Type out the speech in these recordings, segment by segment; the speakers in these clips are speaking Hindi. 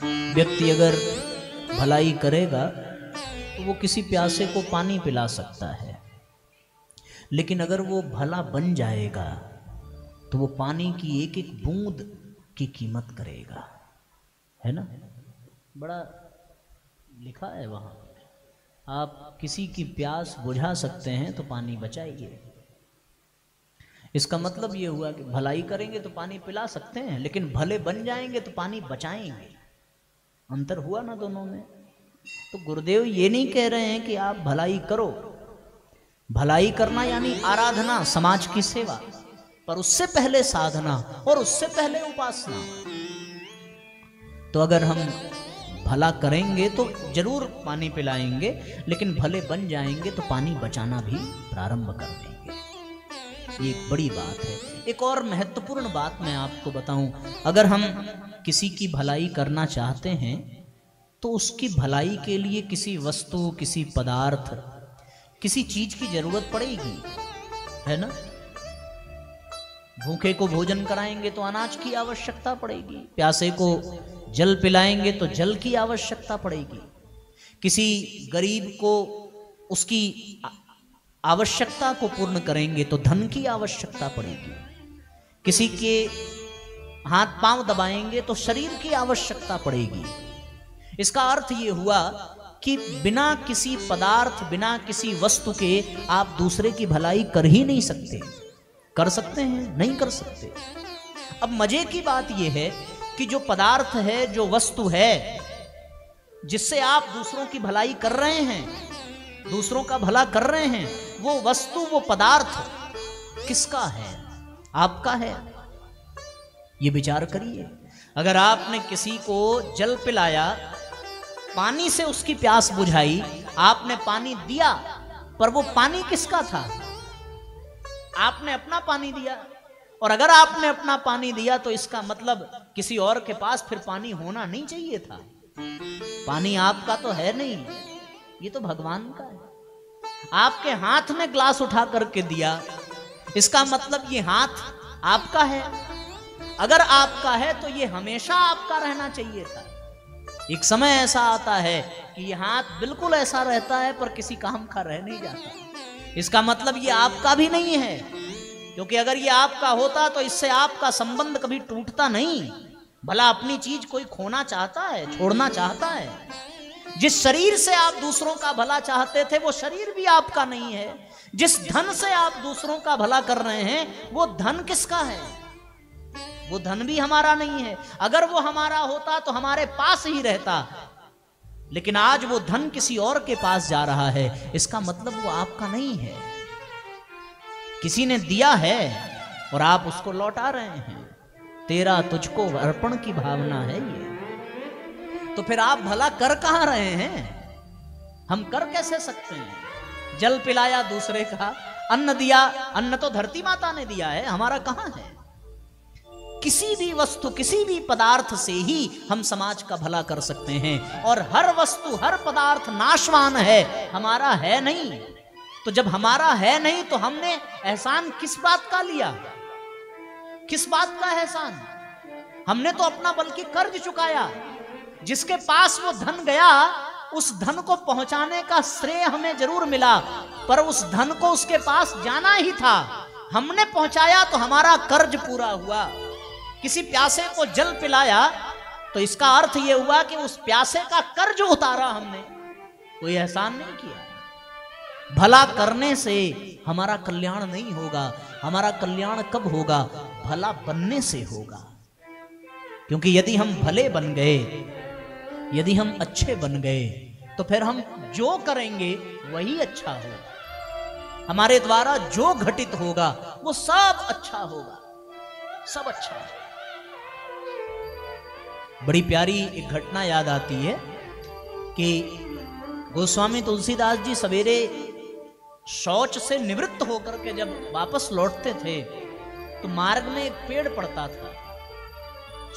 व्यक्ति अगर भलाई करेगा तो वो किसी प्यासे को पानी पिला सकता है, लेकिन अगर वो भला बन जाएगा तो वो पानी की एक एक बूंद की कीमत करेगा, है ना। बड़ा लिखा है वहाँ, आप किसी की प्यास बुझा सकते हैं तो पानी बचाइए। इसका मतलब ये हुआ कि भलाई करेंगे तो पानी पिला सकते हैं, लेकिन भले बन जाएंगे तो पानी बचाएंगे। अंतर हुआ ना दोनों में। तो गुरुदेव ये नहीं कह रहे हैं कि आप भलाई करो, भलाई करना यानी आराधना, समाज की सेवा, पर उससे पहले साधना और उससे पहले उपासना। तो अगर हम भला करेंगे तो जरूर पानी पिलाएंगे, लेकिन भले बन जाएंगे तो पानी बचाना भी प्रारंभ कर देंगे। ये एक बड़ी बात है। एक और महत्वपूर्ण बात मैं आपको बताऊं, अगर हम किसी की भलाई करना चाहते हैं तो उसकी भलाई के लिए किसी वस्तु, किसी पदार्थ, किसी चीज की जरूरत पड़ेगी, है ना। भूखे को भोजन कराएंगे तो अनाज की आवश्यकता पड़ेगी, प्यासे को जल पिलाएंगे तो जल की आवश्यकता पड़ेगी, किसी गरीब को उसकी आवश्यकता को पूर्ण करेंगे तो धन की आवश्यकता पड़ेगी, किसी के हाथ पांव दबाएंगे तो शरीर की आवश्यकता पड़ेगी। इसका अर्थ ये हुआ कि बिना किसी पदार्थ, बिना किसी वस्तु के आप दूसरे की भलाई कर ही नहीं सकते। कर सकते हैं? नहीं कर सकते। अब मजे की बात यह है कि जो पदार्थ है, जो वस्तु है, जिससे आप दूसरों की भलाई कर रहे हैं, दूसरों का भला कर रहे हैं, वो वस्तु, वो पदार्थ किसका है? आपका है। ये विचार करिए। अगर आपने किसी को जल पिलाया, पानी से उसकी प्यास बुझाई, आपने पानी दिया, पर वो पानी किसका था? आपने अपना पानी दिया। और अगर आपने अपना पानी दिया तो इसका मतलब किसी और के पास फिर पानी होना नहीं चाहिए था। पानी आपका तो है नहीं, ये तो भगवान का है। आपके हाथ में ग्लास उठा करके दिया, इसका मतलब ये हाथ आपका है। अगर आपका है तो ये हमेशा आपका रहना चाहिए था। एक समय ऐसा आता है कि ये हाथ बिल्कुल ऐसा रहता है पर किसी काम का रह नहीं जाता। इसका मतलब ये आपका भी नहीं है, क्योंकि अगर ये आपका होता तो इससे आपका संबंध कभी टूटता नहीं। भला अपनी चीज कोई खोना चाहता है, छोड़ना चाहता है? जिस शरीर से आप दूसरों का भला चाहते थे वो शरीर भी आपका नहीं है। जिस धन से आप दूसरों का भला कर रहे हैं वो धन किसका है? वो धन भी हमारा नहीं है। अगर वो हमारा होता तो हमारे पास ही रहता, लेकिन आज वो धन किसी और के पास जा रहा है, इसका मतलब वो आपका नहीं है। किसी ने दिया है और आप उसको लौटा रहे हैं। तेरा तुझको अर्पण की भावना है ये। तो फिर आप भला कर कहां रहे हैं? हम कर कैसे सकते हैं? जल पिलाया दूसरे का, अन्न दिया, अन्न तो धरती माता ने दिया है, हमारा कहां है? किसी भी वस्तु, किसी भी पदार्थ से ही हम समाज का भला कर सकते हैं। और हर वस्तु, हर पदार्थ नाशवान है, हमारा है नहीं। तो जब हमारा है नहीं तो हमने एहसान किस बात का लिया? किस बात का एहसान? हमने तो अपना बल्कि कर्ज चुकाया। जिसके पास वो धन गया, उस धन को पहुंचाने का श्रेय हमें जरूर मिला, पर उस धन को उसके पास जाना ही था। हमने पहुंचाया तो हमारा कर्ज पूरा हुआ। किसी प्यासे को जल पिलाया तो इसका अर्थ यह हुआ कि उस प्यासे का कर्ज उतारा हमने, कोई एहसान नहीं किया। भला करने से हमारा कल्याण नहीं होगा। हमारा कल्याण कब होगा? भला बनने से होगा। क्योंकि यदि हम भले बन गए, यदि हम अच्छे बन गए, तो फिर हम जो करेंगे वही अच्छा होगा। हमारे द्वारा जो घटित होगा वो सब अच्छा होगा, सब अच्छा होगा। बड़ी प्यारी एक घटना याद आती है कि गोस्वामी तुलसीदास जी सवेरे शौच से निवृत्त होकर के जब वापस लौटते थे तो मार्ग में एक पेड़ पड़ता था।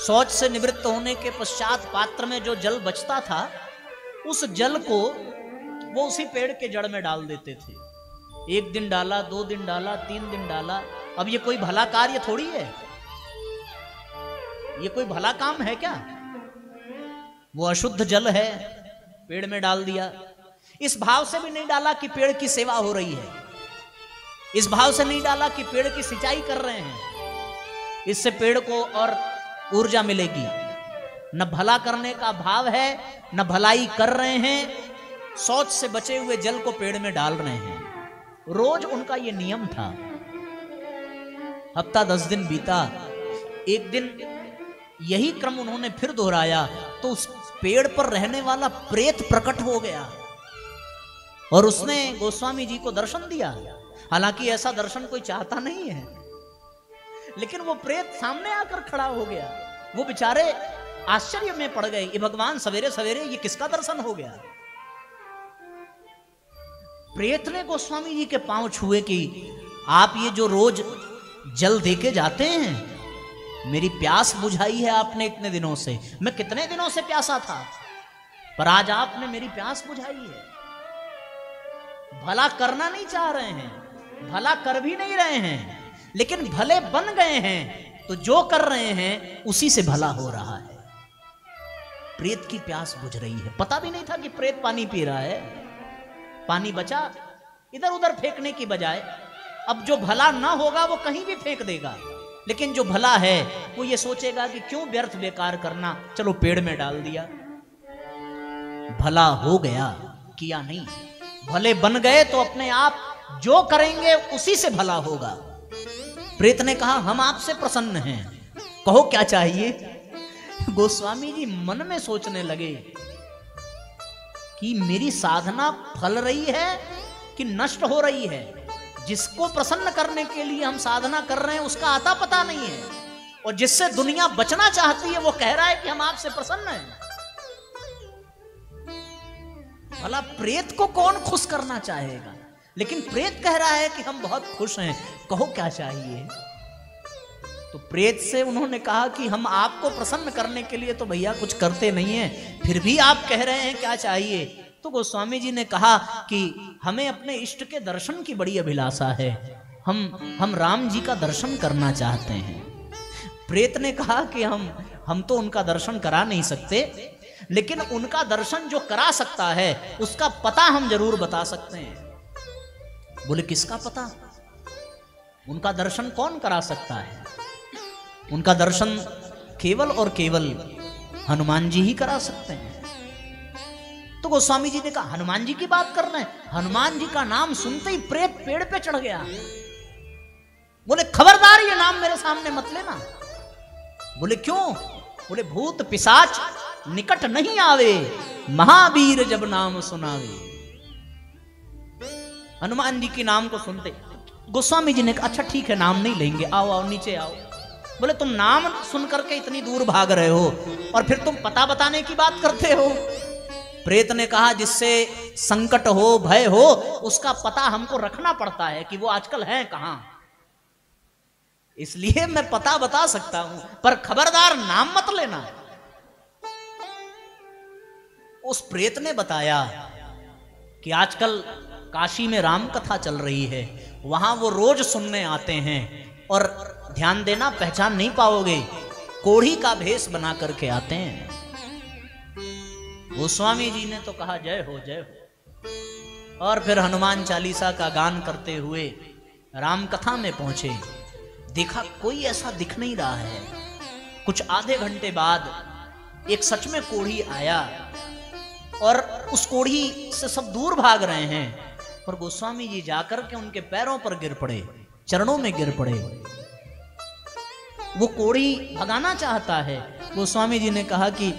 शौच से निवृत्त होने के पश्चात पात्र में जो जल बचता था, उस जल को वो उसी पेड़ के जड़ में डाल देते थे। 1 दिन डाला, 2 दिन डाला, 3 दिन डाला। अब ये कोई भला कार्य थोड़ी है, ये कोई भला काम है क्या? वो अशुद्ध जल है, पेड़ में डाल दिया। इस भाव से भी नहीं डाला कि पेड़ की सेवा हो रही है, इस भाव से नहीं डाला कि पेड़ की सिंचाई कर रहे हैं, इससे पेड़ को और ऊर्जा मिलेगी। न भला करने का भाव है, न भलाई कर रहे हैं, शौच से बचे हुए जल को पेड़ में डाल रहे हैं। रोज उनका यह नियम था। हफ्ता 10 दिन बीता, एक दिन यही क्रम उन्होंने फिर दोहराया तो उस पेड़ पर रहने वाला प्रेत प्रकट हो गया और उसने गोस्वामी जी को दर्शन दिया। हालांकि ऐसा दर्शन कोई चाहता नहीं है, लेकिन वो प्रेत सामने आकर खड़ा हो गया। वो बेचारे आश्चर्य में पड़ गए, ये भगवान सवेरे सवेरे ये किसका दर्शन हो गया। प्रेत ने गोस्वामी जी के पांव छुए कि आप ये जो रोज जल देके जाते हैं, मेरी प्यास बुझाई है आपने इतने दिनों से। मैं कितने दिनों से प्यासा था, पर आज आपने मेरी प्यास बुझाई है। भला करना नहीं चाह रहे हैं, भला कर भी नहीं रहे हैं, लेकिन भले बन गए हैं तो जो कर रहे हैं उसी से भला हो रहा है। प्रेत की प्यास बुझ रही है। पता भी नहीं था कि प्रेत पानी पी रहा है। पानी बचा इधर उधर फेंकने की बजाय, अब जो भला ना होगा वो कहीं भी फेंक देगा, लेकिन जो भला है वो ये सोचेगा कि क्यों व्यर्थ बेकार करना, चलो पेड़ में डाल दिया। भला हो गया, किया नहीं। भले बन गए तो अपने आप जो करेंगे उसी से भला होगा। प्रेत ने कहा हम आपसे प्रसन्न हैं, कहो क्या चाहिए। गोस्वामी जी मन में सोचने लगे कि मेरी साधना फल रही है कि नष्ट हो रही है। जिसको प्रसन्न करने के लिए हम साधना कर रहे हैं उसका आता पता नहीं है, और जिससे दुनिया बचना चाहती है वो कह रहा है कि हम आपसे प्रसन्न हैं। भला प्रेत को कौन खुश करना चाहेगा, लेकिन प्रेत कह रहा है कि हम बहुत खुश हैं, कहो क्या चाहिए। तो प्रेत से उन्होंने कहा कि हम आपको प्रसन्न करने के लिए तो भैया कुछ करते नहीं हैं, फिर भी आप कह रहे हैं क्या चाहिए। तो गोस्वामी जी ने कहा कि हमें अपने इष्ट के दर्शन की बड़ी अभिलाषा है, हम राम जी का दर्शन करना चाहते हैं। प्रेत ने कहा कि हम तो उनका दर्शन करा नहीं सकते, लेकिन उनका दर्शन जो करा सकता है उसका पता हम जरूर बता सकते हैं। बोले किसका पता? उनका दर्शन कौन करा सकता है? उनका दर्शन केवल और केवल हनुमान जी ही करा सकते हैं। तो गोस्वामी जी ने कहा हनुमान जी की बात कर रहे हैं? हनुमान जी का नाम सुनते ही प्रेत पेड़ पे चढ़ गया। बोले खबरदार ये नाम मेरे सामने मत लेना। बोले क्यों? बोले भूत पिशाच निकट नहीं आवे, महावीर जब नाम सुनावे। हनुमान जी के नाम को सुनते गोस्वामी जी ने कहा अच्छा ठीक है नाम नहीं लेंगे, आओ आओ नीचे आओ। बोले तुम नाम सुन करके इतनी दूर भाग रहे हो और फिर तुम पता बताने की बात करते हो। प्रेत ने कहा जिससे संकट हो भय हो उसका पता हमको रखना पड़ता है कि वो आजकल है कहां, इसलिए मैं पता बता सकता हूं, पर खबरदार नाम मत लेना। उस प्रेत ने बताया कि आजकल काशी में राम कथा चल रही है, वहां वो रोज सुनने आते हैं और ध्यान देना पहचान नहीं पाओगे, कोढ़ी का भेष बना करके आते हैं। गोस्वामी जी ने तो कहा जय हो जय हो, और फिर हनुमान चालीसा का गान करते हुए राम कथा में पहुंचे। देखा कोई ऐसा दिख नहीं रहा है। कुछ आधे घंटे बाद एक सच में कोढ़ी आया और उस कोढ़ी से सब दूर भाग रहे हैं, पर गोस्वामी जी जाकर के उनके पैरों पर गिर पड़े, चरणों में गिर पड़े। वो कोढ़ी भगाना चाहता है। गोस्वामी जी ने कहा कि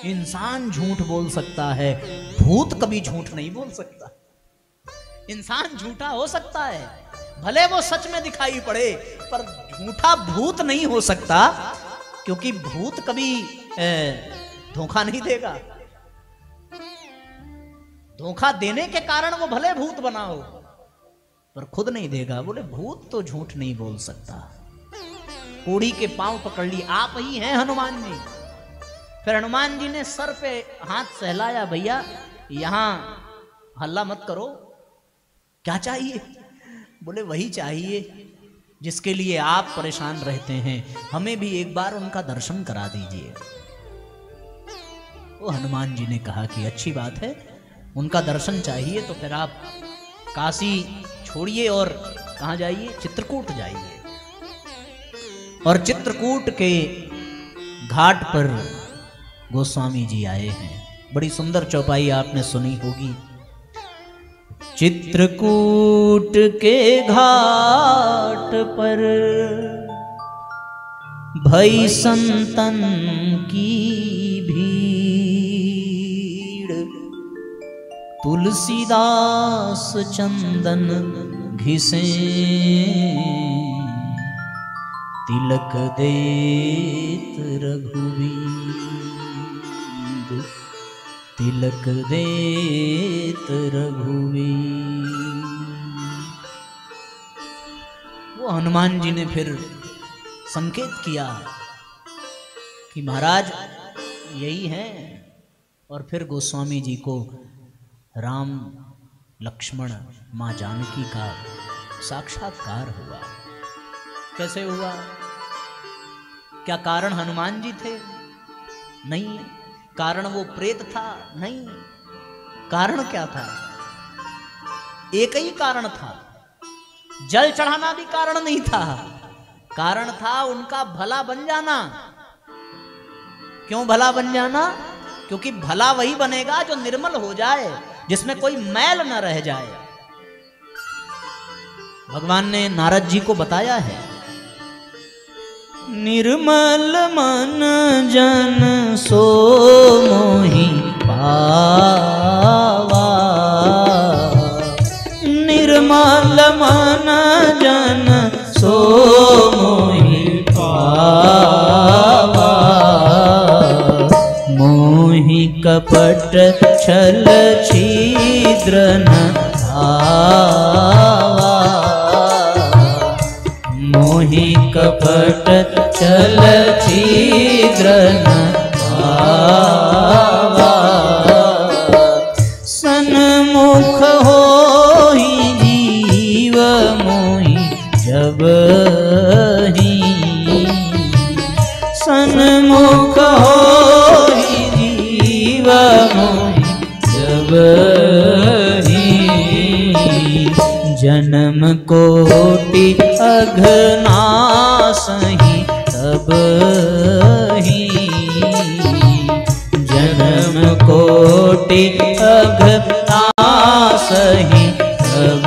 इंसान झूठ बोल सकता है, भूत कभी झूठ नहीं बोल सकता। इंसान झूठा हो सकता है, भले वो सच में दिखाई पड़े, पर झूठा भूत नहीं हो सकता, क्योंकि भूत कभी धोखा नहीं देगा। धोखा देने के कारण वो भले भूत बना हो, पर खुद नहीं देगा। बोले भूत तो झूठ नहीं बोल सकता। कोढ़ी के पांव पकड़ लिए, आप ही हैं हनुमान जी। फिर हनुमान जी ने सर पे हाथ सहलाया, भैया यहां हल्ला मत करो, क्या चाहिए? बोले वही चाहिए जिसके लिए आप परेशान रहते हैं, हमें भी एक बार उनका दर्शन करा दीजिए। वो हनुमान जी ने कहा कि अच्छी बात है, उनका दर्शन चाहिए तो फिर आप काशी छोड़िए और कहाँ जाइए, चित्रकूट जाइए। और चित्रकूट के घाट पर गोस्वामी जी आए हैं। बड़ी सुंदर चौपाई आपने सुनी होगी। चित्रकूट के घाट पर भई संतन की भीड़, तुलसीदास चंदन घिसे तिलक देत रघुवीर, तिलक देत रघुवीर। वो हनुमान जी ने फिर संकेत किया कि महाराज यही है। और फिर गोस्वामी जी को राम लक्ष्मण माँ जानकी का साक्षात्कार हुआ। कैसे हुआ? क्या कारण हनुमान जी थे? नहीं। कारण वो प्रेत था? नहीं। कारण क्या था? एक ही कारण था। जल चढ़ाना भी कारण नहीं था, कारण था उनका भला बन जाना। क्यों भला बन जाना? क्योंकि भला वही बनेगा जो निर्मल हो जाए, जिसमें कोई मैल न रह जाए। भगवान ने नारद जी को बताया है, निर्मल मन जन सो मोहि पावा, निर्मल मन जन सो मोहि पावा, मोहि कपट छल छिद्र न भावा, मोहि कपट छल छिद्र न भावा, सन्मुख होहि जीव मोहि जब ही, सन्मुख होहि जीव मोहि जब ही, जन्म कोटि अघनासहि तब ही, जन्म कोटि अघनासहि तब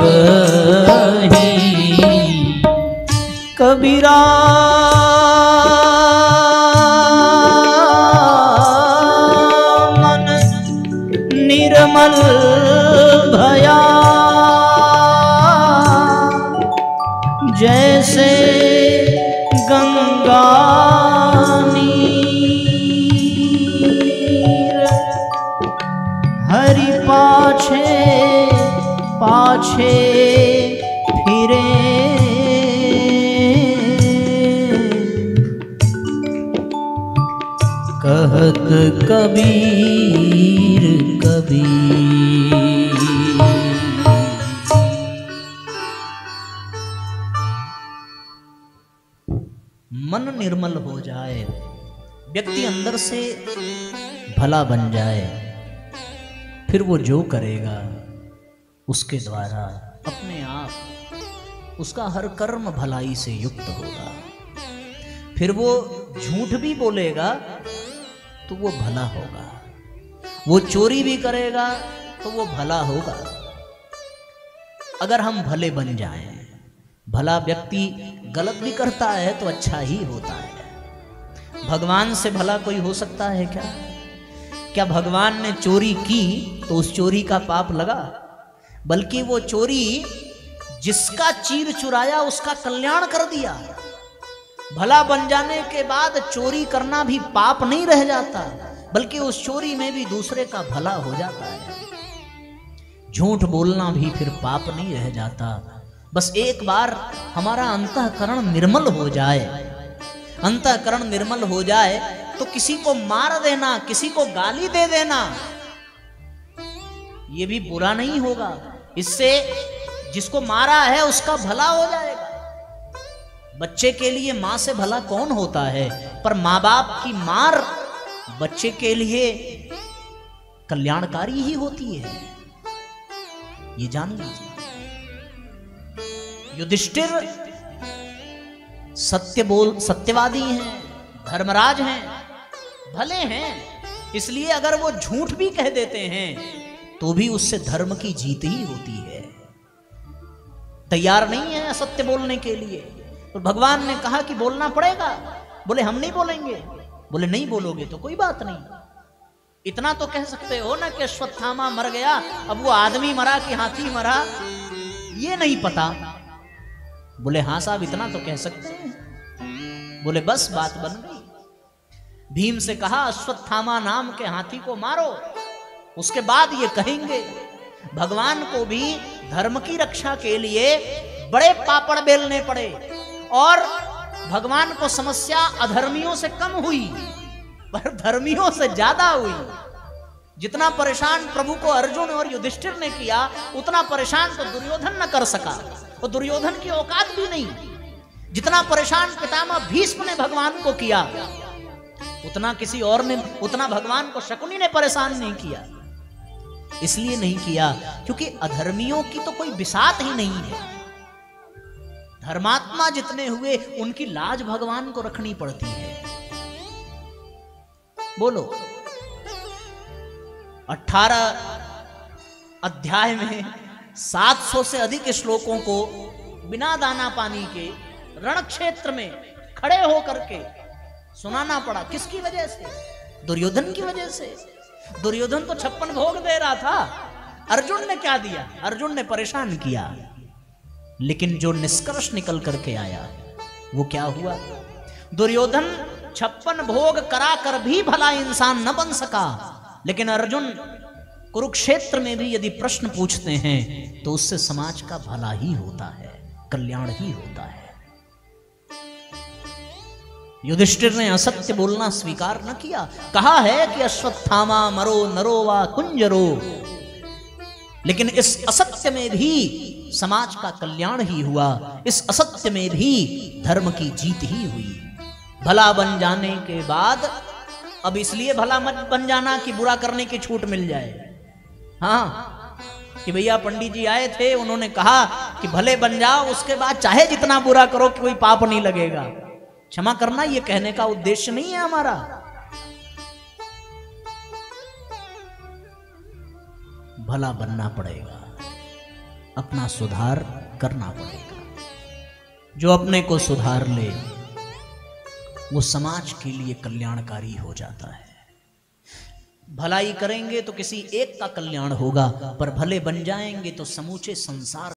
ही। कबीरा मन निर्मल भया, जैसे गंगा नीर, हरि पाछे पाछे फिरे, कहत कबीर कबीर। मन निर्मल हो जाए, व्यक्ति अंदर से भला बन जाए, फिर वो जो करेगा उसके द्वारा अपने आप उसका हर कर्म भलाई से युक्त होगा। फिर वो झूठ भी बोलेगा तो वो भला होगा, वो चोरी भी करेगा तो वो भला होगा। अगर हम भले बन जाएं, भला व्यक्ति गलत भी करता है तो अच्छा ही होता है। भगवान से भला कोई हो सकता है क्या? क्या भगवान ने चोरी की तो उस चोरी का पाप लगा? बल्कि वो चोरी जिसका चीर चुराया उसका कल्याण कर दिया। भला बन जाने के बाद चोरी करना भी पाप नहीं रह जाता, बल्कि उस चोरी में भी दूसरे का भला हो जाता है। झूठ बोलना भी फिर पाप नहीं रह जाता। बस एक बार हमारा अंतःकरण निर्मल हो जाए, अंतःकरण निर्मल हो जाए तो किसी को मार देना, किसी को गाली दे देना, ये भी बुरा नहीं होगा। इससे जिसको मारा है उसका भला हो जाएगा। बच्चे के लिए माँ से भला कौन होता है, पर माँ बाप की मार बच्चे के लिए कल्याणकारी ही होती है, ये जान लीजिए। युधिष्ठिर सत्यवादी हैं, धर्मराज हैं, भले हैं, इसलिए अगर वो झूठ भी कह देते हैं तो भी उससे धर्म की जीत ही होती है। तैयार नहीं है असत्य बोलने के लिए, तो भगवान ने कहा कि बोलना पड़ेगा। बोले हम नहीं बोलेंगे। बोले नहीं बोलोगे तो कोई बात नहीं, इतना तो कह सकते हो ना कि अश्वत्थामा मर गया, अब वो आदमी मरा कि हाथी मरा ये नहीं पता। बोले हाँ साहब इतना तो कह सकते हैं। बोले बस बात बन गई। भीम से कहा अश्वत्थामा नाम के हाथी को मारो, उसके बाद ये कहेंगे। भगवान को भी धर्म की रक्षा के लिए बड़े पापड़ बेलने पड़े और भगवान को समस्या अधर्मियों से कम हुई पर धर्मियों से ज्यादा हुई। जितना परेशान प्रभु को अर्जुन और युधिष्ठिर ने किया उतना परेशान तो दुर्योधन न कर सका, और दुर्योधन की औकात भी नहीं। जितना परेशान पितामह भीष्म ने भगवान को किया उतना किसी और ने, उतना भगवान को शकुनी ने परेशान नहीं किया। इसलिए नहीं किया क्योंकि अधर्मियों की तो कोई बिसात ही नहीं है। धर्मात्मा जितने हुए उनकी लाज भगवान को रखनी पड़ती है। बोलो 18 अध्याय में 700 से अधिक श्लोकों को बिना दाना पानी के रण क्षेत्र में खड़े होकर के सुनाना पड़ा। किसकी वजह से? दुर्योधन की वजह से। दुर्योधन तो 56 भोग दे रहा था, अर्जुन ने क्या दिया? अर्जुन ने परेशान किया। लेकिन जो निष्कर्ष निकल करके आया वो क्या हुआ? दुर्योधन 56 भोग करा कर भी भला इंसान न बन सका, लेकिन अर्जुन कुरुक्षेत्र में भी यदि प्रश्न पूछते हैं तो उससे समाज का भला ही होता है, कल्याण ही होता है। युधिष्ठिर ने असत्य बोलना स्वीकार न किया। कहा है कि अश्वत्थामा मरो नरो वा कुंजरो, लेकिन इस असत्य में भी समाज का कल्याण ही हुआ, इस असत्य में भी धर्म की जीत ही हुई। भला बन जाने के बाद अब इसलिए भला मत बन जाना कि बुरा करने की छूट मिल जाए। हाँ कि भैया पंडित जी आए थे, उन्होंने कहा कि भले बन जाओ, उसके बाद चाहे जितना बुरा करो कि कोई पाप नहीं लगेगा। क्षमा करना ये कहने का उद्देश्य नहीं है हमारा। भला बनना पड़ेगा, अपना सुधार करना पड़ेगा। जो अपने को सुधार ले वो समाज के लिए कल्याणकारी हो जाता है। भलाई करेंगे तो किसी एक का कल्याण होगा, पर भले बन जाएंगे तो समूचे संसार